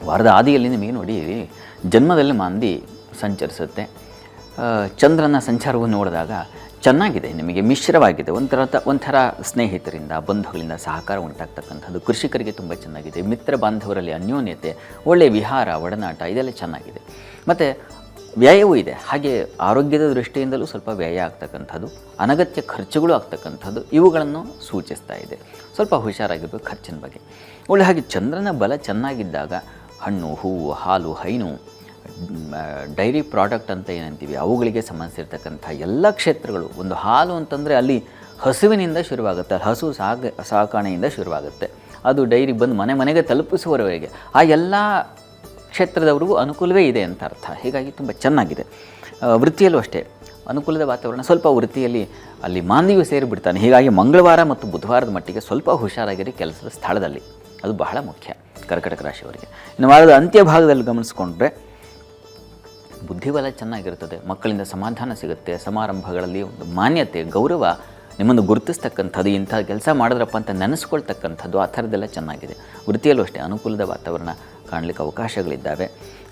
ವಾರದ ಆದಿಯಲ್ಲಿ ನಿಮಗೆ ನೋಡಿ ಜನ್ಮದಲ್ಲಿ ಮಾಂದಿ ಸಂಚರಿಸುತ್ತೆ. ಚಂದ್ರನ ಸಂಚಾರವನ್ನು ನೋಡಿದಾಗ ಚೆನ್ನಾಗಿದೆ, ನಿಮಗೆ ಮಿಶ್ರವಾಗಿದೆ. ಒಂಥರ ಸ್ನೇಹಿತರಿಂದ ಬಂಧುಗಳಿಂದ ಸಹಕಾರ ಉಂಟಾಗ್ತಕ್ಕಂಥದ್ದು. ಕೃಷಿಕರಿಗೆ ತುಂಬ ಚೆನ್ನಾಗಿದೆ. ಮಿತ್ರ ಬಾಂಧವರಲ್ಲಿ ಅನ್ಯೋನ್ಯತೆ, ಒಳ್ಳೆಯ ವಿಹಾರ ಒಡನಾಟ ಇದೆಲ್ಲ ಚೆನ್ನಾಗಿದೆ. ಮತ್ತು ವ್ಯಯವೂ ಇದೆ. ಹಾಗೆ ಆರೋಗ್ಯದ ದೃಷ್ಟಿಯಿಂದಲೂ ಸ್ವಲ್ಪ ವ್ಯಯ ಆಗ್ತಕ್ಕಂಥದ್ದು, ಅನಗತ್ಯ ಖರ್ಚುಗಳು ಆಗ್ತಕ್ಕಂಥದ್ದು ಇವುಗಳನ್ನು ಸೂಚಿಸ್ತಾ ಇದೆ. ಸ್ವಲ್ಪ ಹುಷಾರಾಗಿರಬೇಕು ಖರ್ಚಿನ ಬಗ್ಗೆ. ಒಳ್ಳೆ ಹಾಗೆ ಚಂದ್ರನ ಬಲ ಚೆನ್ನಾಗಿದ್ದಾಗ ಹಣ್ಣು, ಹೂವು, ಹಾಲು, ಹೈನು, ಡೈರಿ ಪ್ರಾಡಕ್ಟ್ ಅಂತ ಏನಂತೀವಿ ಅವುಗಳಿಗೆ ಸಂಬಂಧಿಸಿರ್ತಕ್ಕಂಥ ಎಲ್ಲ ಕ್ಷೇತ್ರಗಳು. ಒಂದು ಹಾಲು ಅಂತಂದರೆ ಅಲ್ಲಿ ಹಸುವಿನಿಂದ ಶುರುವಾಗುತ್ತೆ, ಹಸು ಸಾಕಾಣೆಯಿಂದ ಶುರುವಾಗುತ್ತೆ, ಅದು ಡೈರಿ ಬಂದು ಮನೆ ಮನೆಗೆ ತಲುಪಿಸುವವರೆಗೆ ಆ ಎಲ್ಲ ಕ್ಷೇತ್ರದವ್ರಿಗೂ ಅನುಕೂಲವೇ ಇದೆ ಅಂತ ಅರ್ಥ. ಹೀಗಾಗಿ ತುಂಬ ಚೆನ್ನಾಗಿದೆ. ವೃತ್ತಿಯಲ್ಲೂ ಅಷ್ಟೇ ಅನುಕೂಲದ ವಾತಾವರಣ. ಸ್ವಲ್ಪ ವೃತ್ತಿಯಲ್ಲಿ ಅಲ್ಲಿ ಮಾಂದಿಯು ಸೇರಿಬಿಡ್ತಾನೆ. ಹೀಗಾಗಿ ಮಂಗಳವಾರ ಮತ್ತು ಬುಧವಾರದ ಮಟ್ಟಿಗೆ ಸ್ವಲ್ಪ ಹುಷಾರಾಗಿರಿ ಕೆಲಸದ ಸ್ಥಳದಲ್ಲಿ, ಅದು ಬಹಳ ಮುಖ್ಯ ಕರ್ಕಟಕ ರಾಶಿಯವರಿಗೆ. ಇನ್ನು ವಾರದ ಅಂತ್ಯಭಾಗದಲ್ಲಿ ಗಮನಿಸ್ಕೊಂಡ್ರೆ ಬುದ್ಧಿಬಲ ಚೆನ್ನಾಗಿರ್ತದೆ, ಮಕ್ಕಳಿಂದ ಸಮಾಧಾನ ಸಿಗುತ್ತೆ, ಸಮಾರಂಭಗಳಲ್ಲಿ ಒಂದು ಮಾನ್ಯತೆ, ಗೌರವ ನಿಮ್ಮನ್ನು ಗುರುತಿಸ್ತಕ್ಕಂಥದ್ದು, ಇಂಥ ಕೆಲಸ ಮಾಡಿದ್ರಪ್ಪ ಅಂತ ನೆನೆಸ್ಕೊಳ್ತಕ್ಕಂಥದ್ದು, ಆ ಥರದ್ದೆಲ್ಲ ಚೆನ್ನಾಗಿದೆ. ವೃತ್ತಿಯಲ್ಲೂ ಅಷ್ಟೇ ಅನುಕೂಲದ ವಾತಾವರಣ ಕಾಣಲಿಕ್ಕೆ ಅವಕಾಶಗಳಿದ್ದಾವೆ.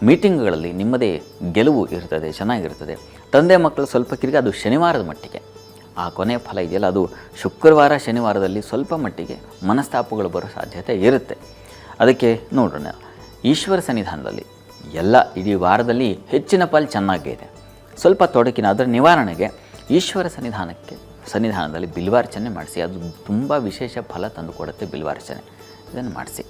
ಮೀಟಿಂಗ್ಗಳಲ್ಲಿ ನಿಮ್ಮದೇ ಗೆಲುವು ಇರ್ತದೆ, ಚೆನ್ನಾಗಿರ್ತದೆ. ತಂದೆ ಮಕ್ಕಳು ಸ್ವಲ್ಪ ಕಿರಿಗ, ಅದು ಶನಿವಾರದ ಮಟ್ಟಿಗೆ. ಆ ಕೊನೆಯ ಫಲ ಇದೆಯಲ್ಲ ಅದು ಶುಕ್ರವಾರ ಶನಿವಾರದಲ್ಲಿ ಸ್ವಲ್ಪ ಮಟ್ಟಿಗೆ ಮನಸ್ತಾಪಗಳು ಬರೋ ಸಾಧ್ಯತೆ ಇರುತ್ತೆ. ಅದಕ್ಕೆ ನೋಡೋಣ, ಈಶ್ವರ ಸನ್ನಿಧಾನದಲ್ಲಿ ಎಲ್ಲ ಇಡೀ ವಾರದಲ್ಲಿ ಹೆಚ್ಚಿನ ಪಾಲು ಚೆನ್ನಾಗೇ ಇದೆ. ಸ್ವಲ್ಪ ತೊಡಕಿನ ಅದರ ನಿವಾರಣೆಗೆ ಈಶ್ವರ ಸನ್ನಿಧಾನದಲ್ಲಿ ಬಿಲ್ವಾರ್ಚನೆ ಮಾಡಿಸಿ, ಅದು ತುಂಬ ವಿಶೇಷ ಫಲ ತಂದುಕೊಡುತ್ತೆ. ಬಿಲ್ವಾರ್ಚನೆ ಇದನ್ನು ಮಾಡಿಸಿ.